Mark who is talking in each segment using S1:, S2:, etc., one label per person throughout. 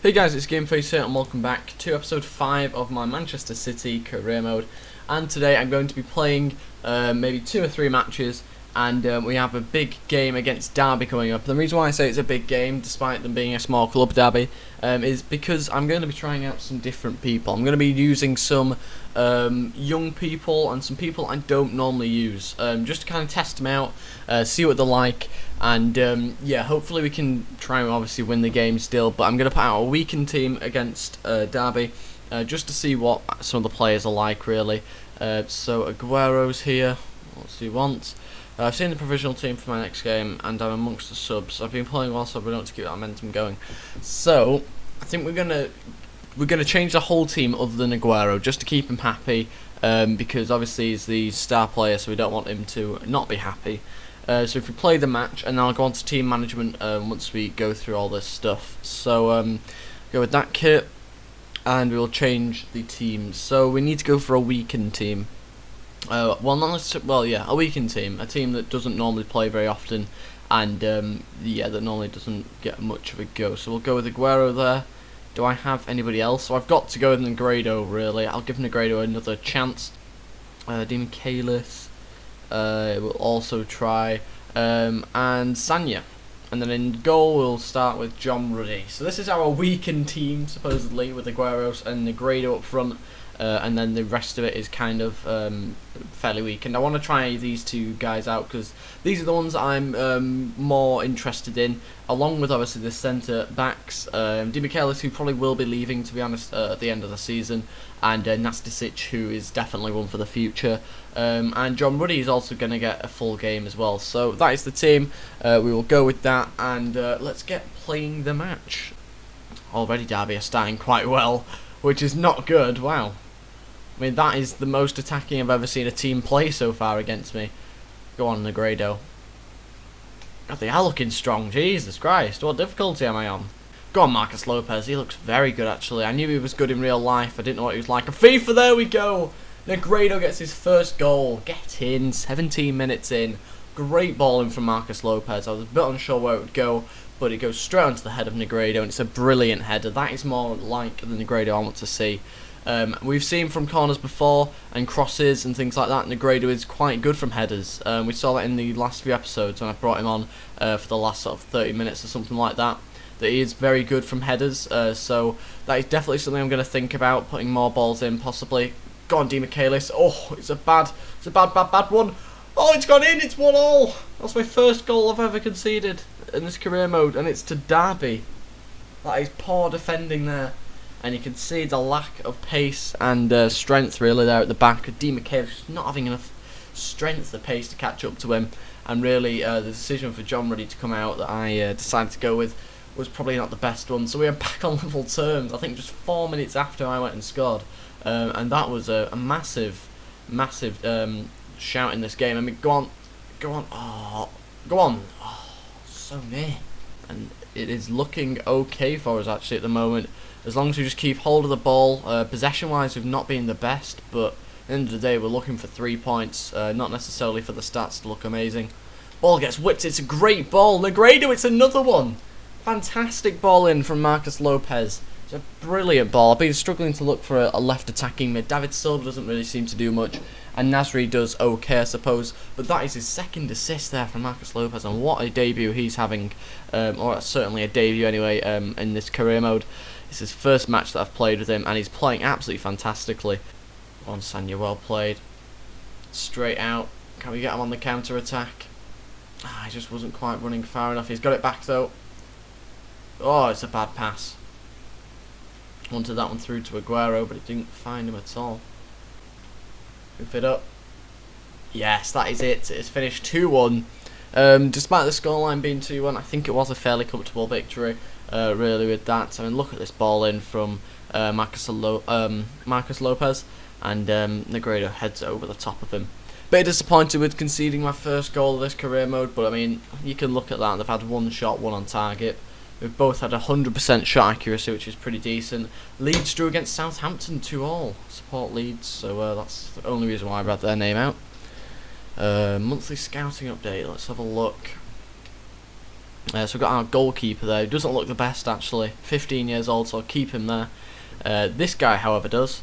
S1: Hey guys, it's GameFace here and welcome back to episode 5 of my Manchester City career mode. And today I'm going to be playing maybe 2 or 3 matches, and we have a big game against Derby coming up. And the reason why I say it's a big game, despite them being a small club, Derby, is because I'm going to be trying out some different people. I'm going to be using some young people and some people I don't normally use, just to kind of test them out, see what they're like. And yeah, hopefully we can try and obviously win the game still. But I'm going to put out a weakened team against Derby, just to see what some of the players are like, really. So Aguero's here. What's he want? I've seen the provisional team for my next game, and I'm amongst the subs. I've been playing well, so we don't to keep that momentum going. So I think we're gonna change the whole team other than Aguero, just to keep him happy, because obviously he's the star player, so we don't want him to not be happy. So if we play the match, and then I'll go on to team management once we go through all this stuff. So go with that kit, and we'll change the teams. So we need to go for a weakened team. A weakened team, a team that doesn't normally play very often, and yeah, that normally doesn't get much of a go. So we'll go with Aguero there. Do I have anybody else? So I've got to go with Negredo, really. I'll give Negredo another chance. DeMichelis. We'll also try and Sanya, and then in goal we'll start with John Ruddy. So this is our weakened team, supposedly, with Aguero and Negredo up front, and then the rest of it is kind of fairly weak. And I want to try these two guys out because these are the ones I'm more interested in, along with obviously the centre backs. DeMichelis, who probably will be leaving, to be honest, at the end of the season, and Nastasic, who is definitely one for the future. And John Ruddy is also going to get a full game as well. So that is the team. We will go with that, and let's get playing the match. Already Derby are starting quite well, which is not good. Wow. I mean, that is the most attacking I've ever seen a team play so far against me. Go on, Negredo. God, they are looking strong. Jesus Christ, what difficulty am I on? Go on, Marcus Lopez. He looks very good, actually. I knew he was good in real life. I didn't know what he was like. A FIFA, there we go. Negredo gets his first goal. Get in, 17 minutes in. Great ball in from Marcus Lopez. I was a bit unsure where it would go, but it goes straight onto the head of Negredo, and it's a brilliant header. That is more like the Negredo I want to see. We've seen from corners before and crosses and things like that. Negredo is quite good from headers. We saw that in the last few episodes when I brought him on for the last sort of 30 minutes or something like that. That he is very good from headers. So that is definitely something I'm going to think about, putting more balls in possibly. Go on, DeMichelis. Oh, it's a bad one. Oh, it's gone in. It's 1-1. That's my first goal I've ever conceded in this career mode, and it's to Derby. That is poor defending there. And you can see the lack of pace and strength really there at the back. DeMichelis not having enough strength or pace to catch up to him. And really the decision for John Ruddy to come out that I decided to go with was probably not the best one. So we are back on level terms, I think just 4 minutes after I went and scored. And that was a massive shout in this game. I mean, go on. Oh, go on. Oh, so near. And it is looking okay for us actually at the moment. As long as we just keep hold of the ball. Possession-wise, we've not been the best, but at the end of the day, we're looking for 3 points, not necessarily for the stats to look amazing. Ball gets whipped. It's a great ball. Negredo, it's another one. Fantastic ball in from Marcus Lopez. It's a brilliant ball. I've been struggling to look for a left attacking mid. David Silva doesn't really seem to do much, and Nasri does okay, I suppose. But that is his second assist there from Marcus Lopez, and what a debut he's having, or certainly a debut anyway, in this career mode. It's his first match that I've played with him, and he's playing absolutely fantastically. On Sanya, well played. Straight out. Can we get him on the counter attack? He just wasn't quite running far enough. He's got it back though. Oh, it's a bad pass. Wanted that one through to Aguero, but it didn't find him at all. Hoof it up. Yes, that is it. It's finished 2-1. Despite the scoreline being 2-1, I think it was a fairly comfortable victory, really, with that. I mean, look at this ball in from Marcus Lopez, and Negredo heads over the top of him. Bit disappointed with conceding my first goal of this career mode, but I mean, you can look at that. They've had one shot, one on target. We've both had 100% shot accuracy, which is pretty decent. Leeds drew against Southampton 2-2. Support Leeds, so that's the only reason why I read their name out. Monthly scouting update. Let's have a look. So we've got our goalkeeper there, who doesn't look the best actually, 15 years old, so I'll keep him there. This guy, however, does.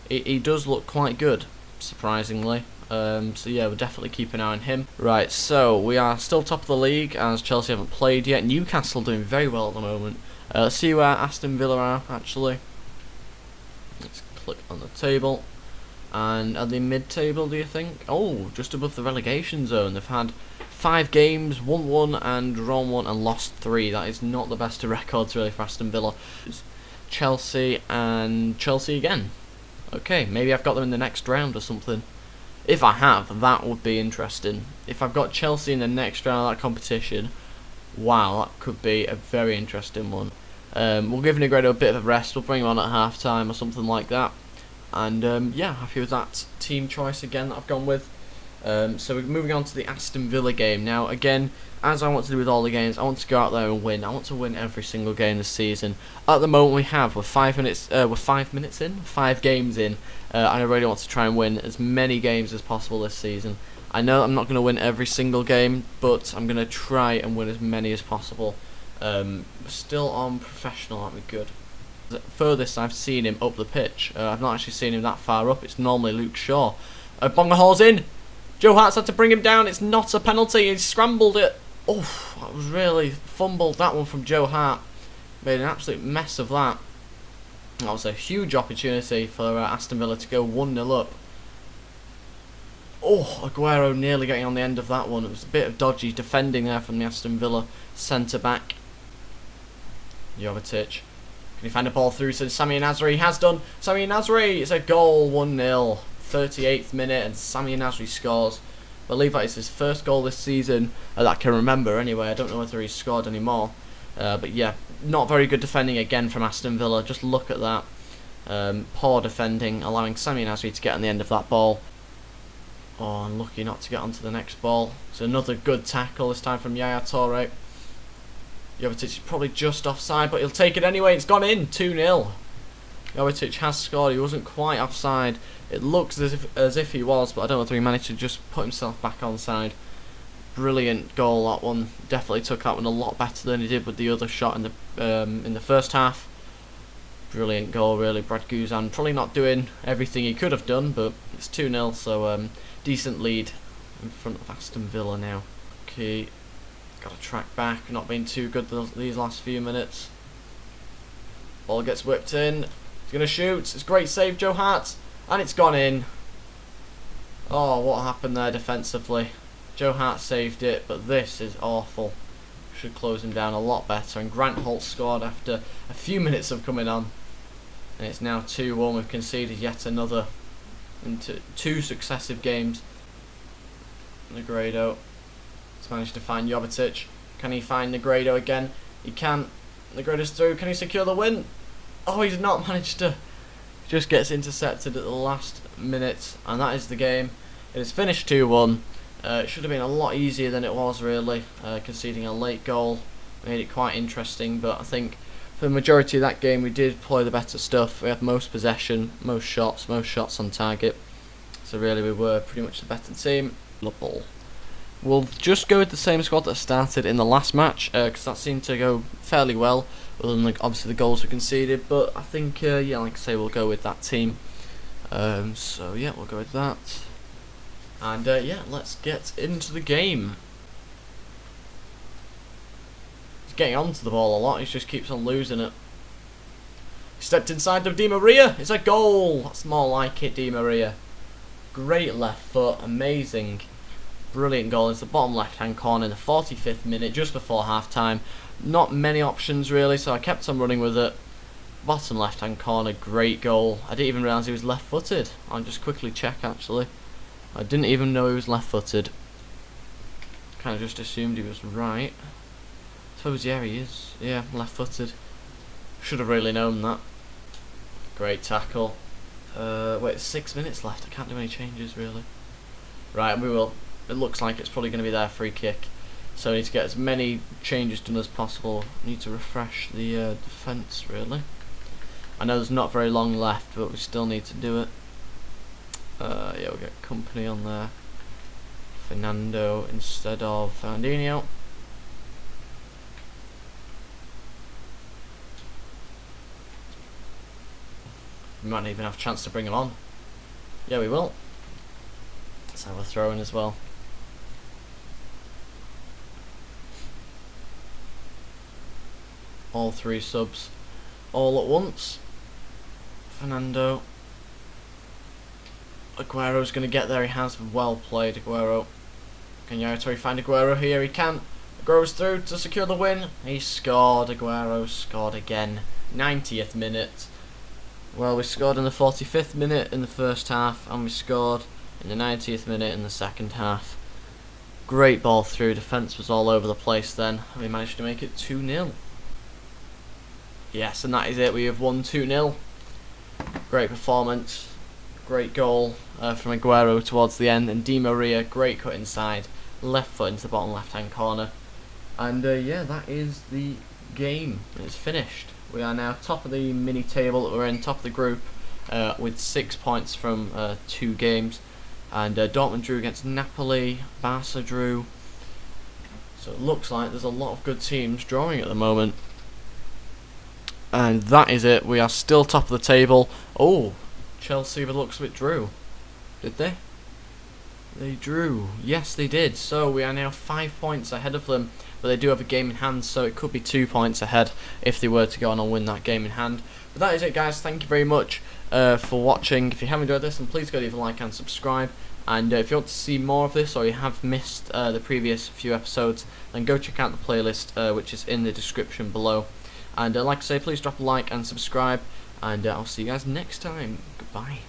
S1: He does look quite good, surprisingly. So yeah, we'll definitely keep an eye on him. Right, so we are still top of the league as Chelsea haven't played yet. Newcastle doing very well at the moment. Let's see where Aston Villa are actually. Let's click on the table. And are they mid-table, do you think? Oh, just above the relegation zone. They've had 5 games, won 1 and drawn 1 and lost 3. That is not the best of records really for Aston Villa. Chelsea and Chelsea again. Okay, maybe I've got them in the next round or something. If I have, that would be interesting. If I've got Chelsea in the next round of that competition, wow, that could be a very interesting one. We'll give Negredo a bit of a rest. We'll bring him on at half time or something like that. And yeah, happy with that team choice again that I've gone with. So we're moving on to the Aston Villa game now. Again, as I want to do with all the games, I want to go out there and win. I want to win every single game this season. At the moment, we're 5 minutes. We're 5 minutes in, 5 games in, and I really want to try and win as many games as possible this season. I know I'm not going to win every single game, but I'm going to try and win as many as possible. Still on professional, that'd be good. The furthest I've seen him up the pitch, I've not actually seen him that far up. It's normally Luke Shaw. Bonga Hall's in. Joe Hart's had to bring him down. It's not a penalty. He scrambled it. Oh, that was really fumbled, that one from Joe Hart. Made an absolute mess of that. That was a huge opportunity for Aston Villa to go 1-0 up. Oh, Aguero nearly getting on the end of that one. It was a bit of dodgy defending there from the Aston Villa centre-back. Jovetic. Can he find a ball through to Sami Nasri? He has done. Sami Nasri, it's a goal, 1-0. 38th minute and Sami Nasri scores. I believe that is his first goal this season that I can remember anyway. I don't know whether he's scored anymore. But yeah, not very good defending again from Aston Villa. Just look at that. Poor defending, allowing Sami Nasri to get on the end of that ball. Oh, unlucky not to get onto the next ball. So another good tackle, this time from Yaya Toure. Jovetic is probably just offside, but he'll take it anyway. It's gone in, 2-0. Jovetic has scored. He wasn't quite offside. It looks as if he was, but I don't know whether he managed to just put himself back onside. Brilliant goal, that one. Definitely took that one a lot better than he did with the other shot in the first half. Brilliant goal, really. Brad Guzan probably not doing everything he could have done, but it's 2-0, so decent lead in front of Aston Villa now. Okay, got to track back. Not been too good these last few minutes. Ball gets whipped in. He's going to shoot. It's a great save, Joe Hart. And it's gone in. Oh, what happened there defensively? Joe Hart saved it, but this is awful. Should close him down a lot better. And Grant Holt scored after a few minutes of coming on. And it's now 2-1. We've conceded yet another into 2 successive games. Negredo has managed to find Jovetic. Can he find Negredo again? He can. Negredo's through. Can he secure the win? Oh, he's not managed to. Just gets intercepted at the last minute, and that is the game. It is finished 2-1. It should have been a lot easier than it was, really. Conceding a late goal made it quite interesting, but I think for the majority of that game we did play the better stuff. We had most possession, most shots on target. So really we were pretty much the better team. We'll just go with the same squad that started in the last match, because that seemed to go fairly well, other than obviously the goals we conceded. But I think, yeah, like I say, we'll go with that team. So yeah, we'll go with that. And yeah, let's get into the game. He's getting onto the ball a lot, he just keeps on losing it. He stepped inside of Di Maria, it's a goal! That's more like it, Di Maria. Great left foot, amazing. Brilliant goal. It's the bottom left hand corner in the 45th minute, just before half time. Not many options really, so I kept on running with it. Bottom left hand corner, great goal. I didn't even realise he was left footed. I'll just quickly check actually. I didn't even know he was left footed. Kind of just assumed he was right. I suppose, yeah, he is. Yeah, left footed. Should have really known that. Great tackle. Wait, 6 minutes left. I can't do any changes really. Right, we will. It looks like it's probably going to be their free kick. So I need to get as many changes done as possible. I need to refresh the defence really. I know there's not very long left, but we still need to do it. Yeah, we'll get Company on there. Fernando instead of Fernandinho. We might not even have a chance to bring him on. Yeah, we will. Let's have a throw in as well. All 3 subs all at once. Fernando. Aguero's going to get there. He has. Well played, Aguero. Can Yaya find Aguero here? He can. Aguero's through to secure the win. He scored. Aguero scored again. 90th minute. Well, we scored in the 45th minute in the first half, and we scored in the 90th minute in the second half. Great ball through. Defence was all over the place then, and we managed to make it 2-0. Yes, and that is it. We have won 2-0. Great performance. Great goal from Aguero towards the end, and Di Maria, great cut inside, left foot into the bottom left hand corner. And yeah, that is the game. It's finished. We are now top of the mini table. We're in top of the group with 6 points from 2 games. And Dortmund drew against Napoli, Barca drew. So it looks like there's a lot of good teams drawing at the moment. And that is it. We are still top of the table. Oh, Chelsea by the looks of it drew. Did they? They drew. Yes, they did. So we are now 5 points ahead of them. But they do have a game in hand, so it could be 2 points ahead if they were to go on and win that game in hand. But that is it, guys. Thank you very much for watching. If you have enjoyed this, then please go leave a like and subscribe. And if you want to see more of this, or you have missed the previous few episodes, then go check out the playlist, which is in the description below. And like I say, please drop a like and subscribe. And I'll see you guys next time. Goodbye.